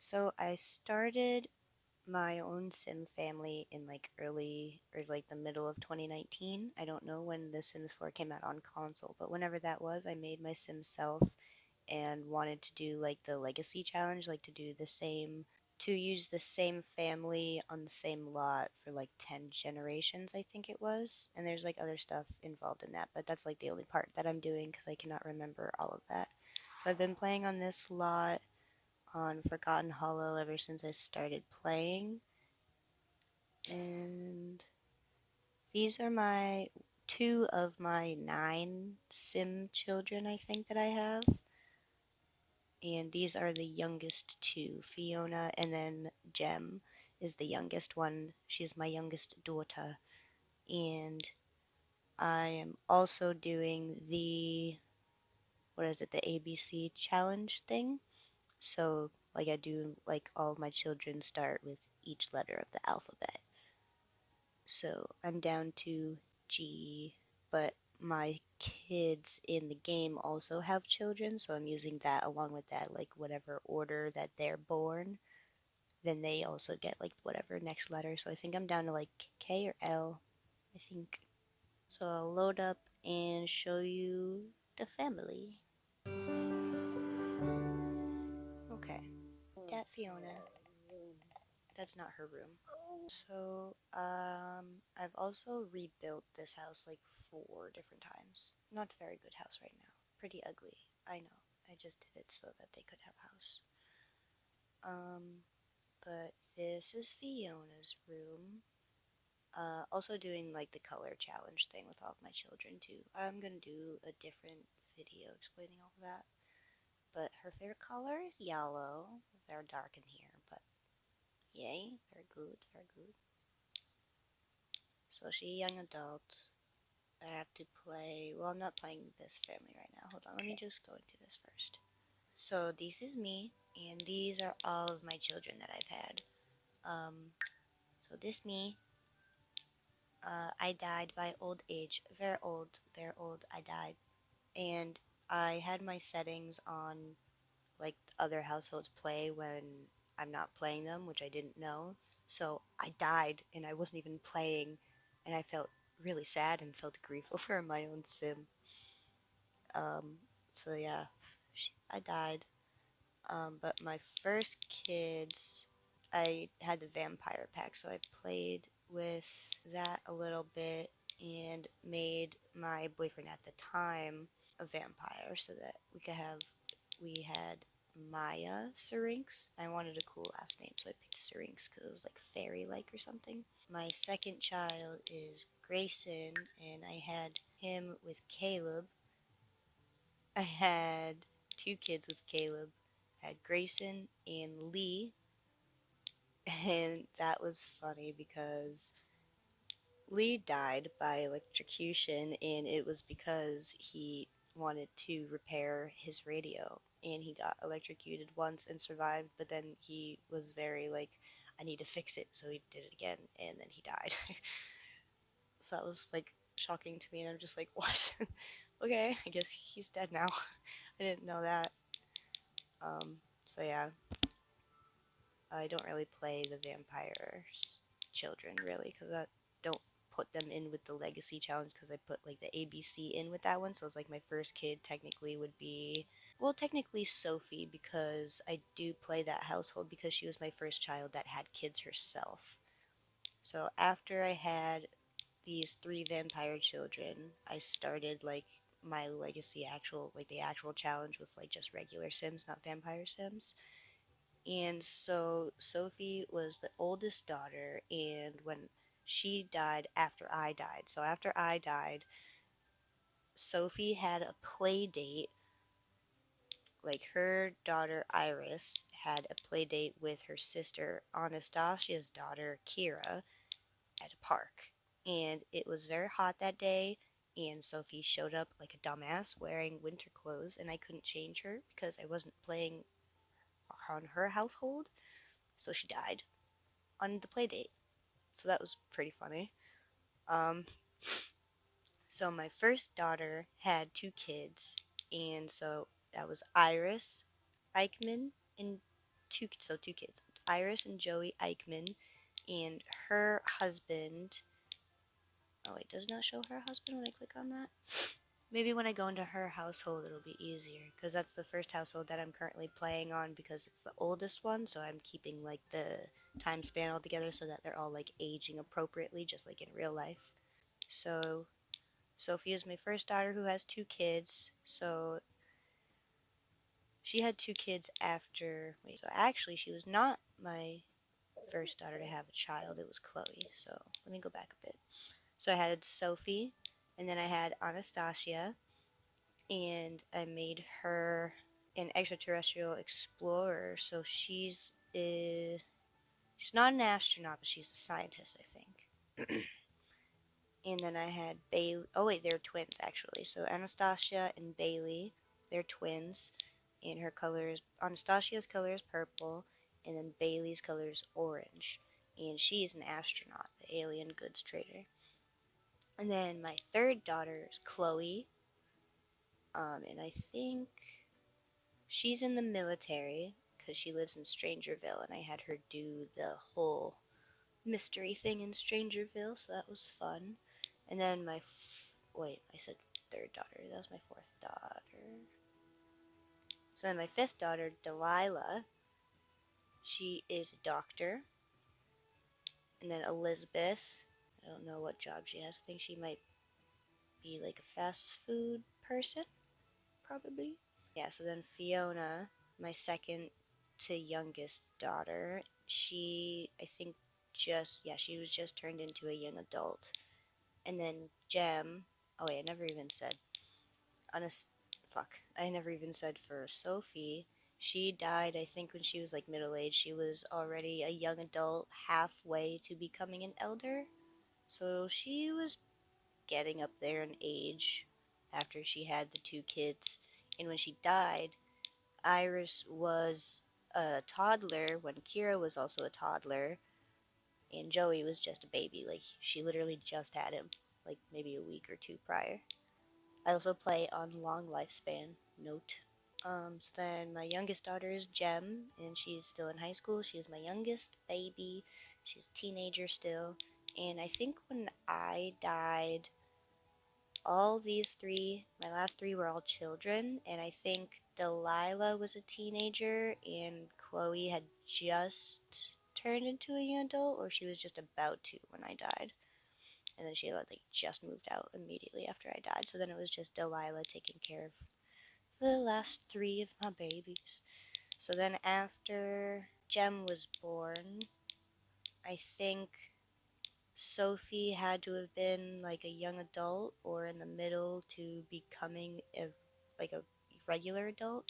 So I started my own Sim family in like early or like the middle of 2019. I don't know when The Sims 4 came out on console, but whenever that was, I made my Sim self and wanted to do like the legacy challenge, like to do the same, to use the same family on the same lot for like 10 generations, I think it was. And there's like other stuff involved in that, but that's like the only part that I'm doing because I cannot remember all of that. So I've been playing on this lot on Forgotten Hollow ever since I started playing. And these are my two of my 9 Sim children, I think, that I have. And these are the youngest two, Fiona, and then Jem is the youngest one. She's my youngest daughter. And I am also doing the, what is it, the ABC challenge thing. So, like, I do, like, all of my children start with each letter of the alphabet. So I'm down to G, but my kids in the game also have children, so I'm using that along with that, like whatever order that they're born, then they also get like whatever next letter. So I think I'm down to like K or L, I think. So I'll load up and show you the family. Okay, that Fiona. That's not her room. So, I've also rebuilt this house like 4 different times. Not a very good house right now. Pretty ugly. I know. I just did it so that they could have a house. Um, but this is Fiona's room. Also doing like the color challenge thing with all of my children too. I'm gonna do a different video explaining all of that. But her favorite color is yellow. Very dark in here, but yay, very good, very good. So she a young adult. I have to play. Well, I'm not playing this family right now. Hold on, let me just go into this first. So this is me, and these are all of my children that I've had. Um, so this me, I died by old age, very old. I died, and I had my settings on like other households play when I'm not playing them, which I didn't know. So I died, and I wasn't even playing, and I felt really sad and felt grief over my own sim. Um, so yeah, I died. But my first kids, I had the vampire pack, so I played with that a little bit and made my boyfriend at the time a vampire so that we had Maya Syrinx. I wanted a cool last name, so I picked Syrinx because it was like fairy-like or something. My second child is Grayson, and I had him with Caleb. I had 2 kids with Caleb. I had Grayson and Lee, and that was funny because Lee died by electrocution, and it was because he wanted to repair his radio, and he got electrocuted once and survived, but then he was very like, I need to fix it, so he did it again, and then he died. So that was like shocking to me, and I'm just like, what? Okay, I guess he's dead now. I didn't know that. So yeah, I don't really play the vampires children really because I don't put them in with the legacy challenge because I put like the ABC in with that one. So it's like my first kid technically would be, well, technically Sophie because I do play that household because she was my first child that had kids herself. So after I had these 3 vampire children, I started like my legacy actual like the actual challenge with like just regular Sims, not vampire Sims. And so Sophie was the oldest daughter, and when she died after I died, so after I died, Sophie had a play date. Like her daughter Iris had a play date with her sister Anastasia's daughter Kira at a park. And it was very hot that day, and Sophie showed up like a dumbass wearing winter clothes, and I couldn't change her because I wasn't playing on her household, so she died on the play date. So that was pretty funny. Um, so my first daughter had 2 kids, and so that was Iris Eichmann, and two kids, Iris and Joey Eichmann, and her husband. Oh wait, does it not show her husband when I click on that? Maybe when I go into her household it'll be easier, because that's the first household that I'm currently playing on because it's the oldest one, so I'm keeping like the time span all together so that they're all like aging appropriately, just like in real life. So Sophie is my first daughter who has two kids. So she had two kids after. Wait, so actually she was not my first daughter to have a child. It was Chloe. So let me go back a bit. So I had Sophie, and then I had Anastasia, and I made her an extraterrestrial explorer. So she's not an astronaut, but she's a scientist, I think. And then I had Bailey. Oh wait, they're twins actually. So Anastasia and Bailey, they're twins, and her color is Anastasia's color is purple, and then Bailey's color is orange, and she is an astronaut, the alien goods trader. And then my third daughter is Chloe, and I think she's in the military because she lives in Strangerville, and I had her do the whole mystery thing in Strangerville, so that was fun. And then wait, I said third daughter. That was my fourth daughter. So then my fifth daughter, Delilah, she is a doctor. And then Elizabeth, I don't know what job she has. I think she might be like a fast food person, probably. Yeah, so then Fiona, my second to youngest daughter, I think she was just turned into a young adult. And then Jem, oh wait, I never even said, fuck, I never even said for Sophie. She died, I think, when she was like middle aged. She was already a young adult, halfway to becoming an elder. So she was getting up there in age after she had the two kids. And when she died, Iris was a toddler when Kira was also a toddler, and Joey was just a baby. Like, she literally just had him, like maybe a week or two prior. I also play on Long Lifespan. Note. So then my youngest daughter is Jem, and she's still in high school. She is my youngest baby. She's a teenager still. And I think when I died, all these three, my last three were all children, and I think Delilah was a teenager, and Chloe had just turned into a young adult, or she was just about to when I died. And then she like just moved out immediately after I died. So then it was just Delilah taking care of the last three of my babies. So then after Jem was born, I think Sophie had to have been like a young adult or in the middle to becoming a regular adult.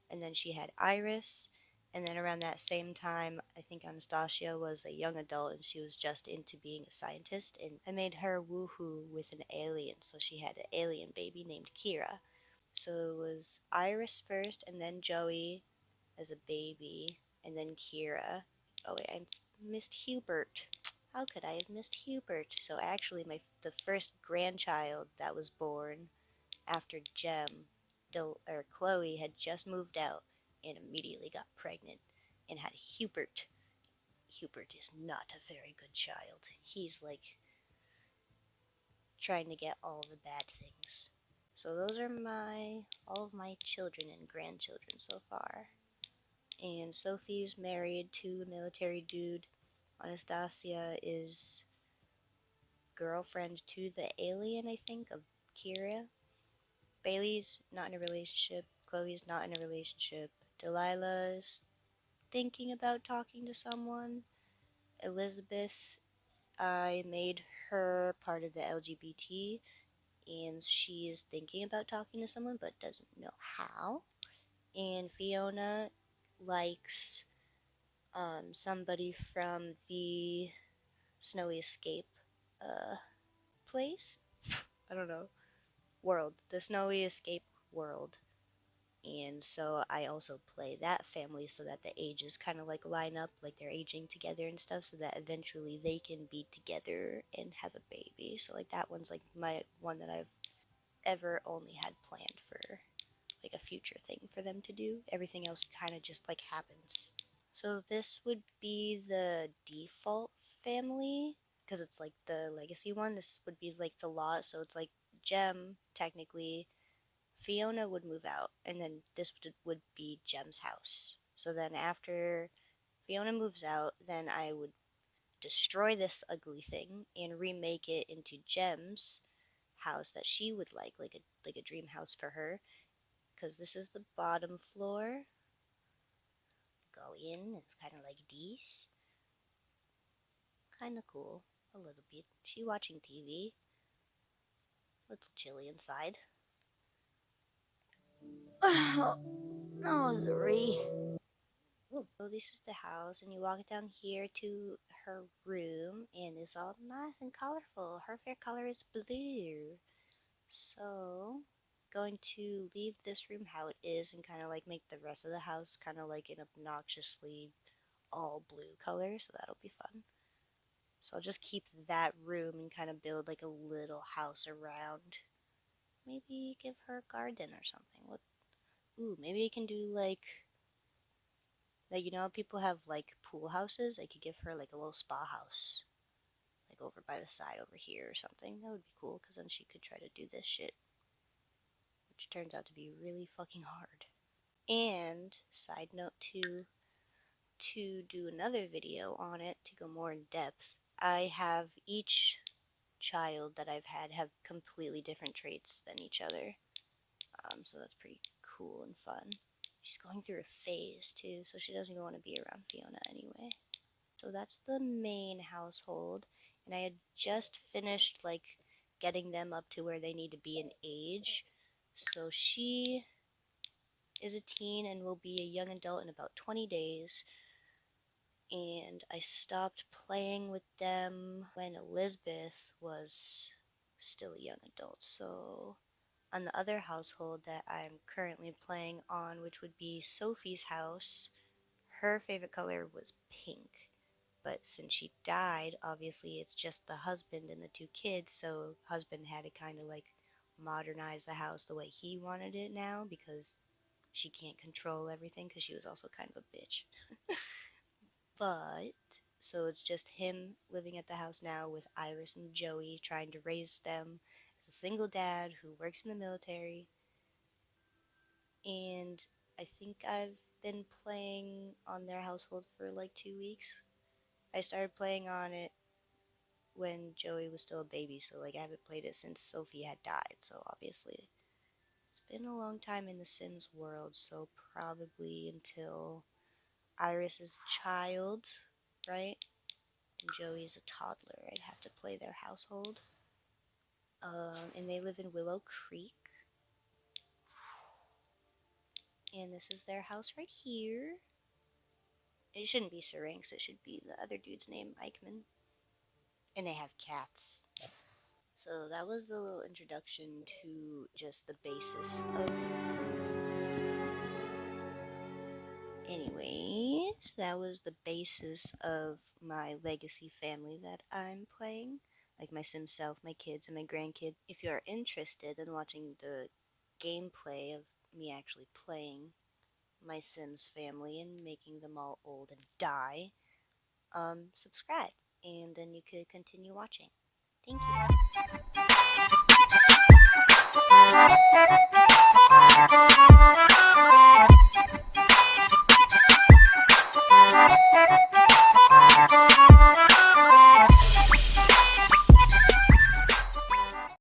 And then she had Iris. And then around that same time, I think Anastasia was a young adult and she was just into being a scientist. And I made her woohoo with an alien. So she had an alien baby named Kira. So it was Iris first, and then Joey as a baby, and then Kira. Oh wait, I missed Hubert. How could I have missed Hubert? So actually, the first grandchild that was born after Chloe had just moved out and immediately got pregnant and had Hubert. Hubert is not a very good child. He's like trying to get all the bad things. So those are all of my children and grandchildren so far. And Sophie's married to a military dude. Anastasia is girlfriend to the alien, I think, of Kira. Bailey's not in a relationship. Chloe's not in a relationship. Delilah's thinking about talking to someone. Elizabeth, I made her part of the LGBT, and she is thinking about talking to someone but doesn't know how. And Fiona likes somebody from the Snowy Escape uh, place. I don't know. World. The Snowy Escape world. And so I also play that family so that the ages kind of like line up, like they're aging together and stuff, so that eventually they can be together and have a baby. So like that one's like my one that I've ever only had planned for like a future thing for them to do. Everything else kind of just like happens. So this would be the default family because it's like the legacy one. This would be like the lot, so it's like Gem technically. Fiona would move out, and then this would be Gem's house. So then after Fiona moves out, then I would destroy this ugly thing and remake it into Gem's house that she would like a dream house for her. Because this is the bottom floor. Go in. It's kind of like this. Kind of cool, a little bit. She watching TV. Little chilly inside. Oh, Rosary. So this is the house, and you walk down here to her room, and it's all nice and colorful. Her favorite color is blue. So, going to leave this room how it is and kind of like make the rest of the house kind of like an obnoxiously all blue color, so that'll be fun. So I'll just keep that room and kind of build like a little house around. Maybe give her a garden or something. What? Ooh, maybe you can do like you know people have like pool houses. I could give her like a little spa house, like over by the side over here or something. That would be cool because then she could try to do this shit, which turns out to be really fucking hard. And side note to do another video on it to go more in depth. I have each child that I've had have completely different traits than each other. So that's pretty cool and fun. She's going through a phase too, so she doesn't even want to be around Fiona anyway. So that's the main household, and I had just finished like getting them up to where they need to be in age. So she is a teen and will be a young adult in about 20 days. And I stopped playing with them when Elizabeth was still a young adult. So on the other household that I'm currently playing on, which would be Sophie's house, her favorite color was pink. But since she died, obviously it's just the husband and the two kids, so husband had to kind of like modernize the house the way he wanted it now because she can't control everything because she was also kind of a bitch. But so it's just him living at the house now with Iris and Joey trying to raise them as a single dad who works in the military. And I think I've been playing on their household for like 2 weeks. I started playing on it when Joey was still a baby, so like I haven't played it since Sophie had died, so obviously it's been a long time in the Sims world, so probably until Iris is a child, right? And Joey's a toddler. I'd have to play their household. And they live in Willow Creek. And this is their house right here. It shouldn't be Syrinx, it should be the other dude's name, Eichmann. And they have cats. So that was the little introduction to just the basis of. Anyways, that was the basis of my legacy family that I'm playing. Like my Sim self, my kids, and my grandkids. If you're interested in watching the gameplay of me actually playing my Sims family and making them all old and die, subscribe. And then you could continue watching. Thank you.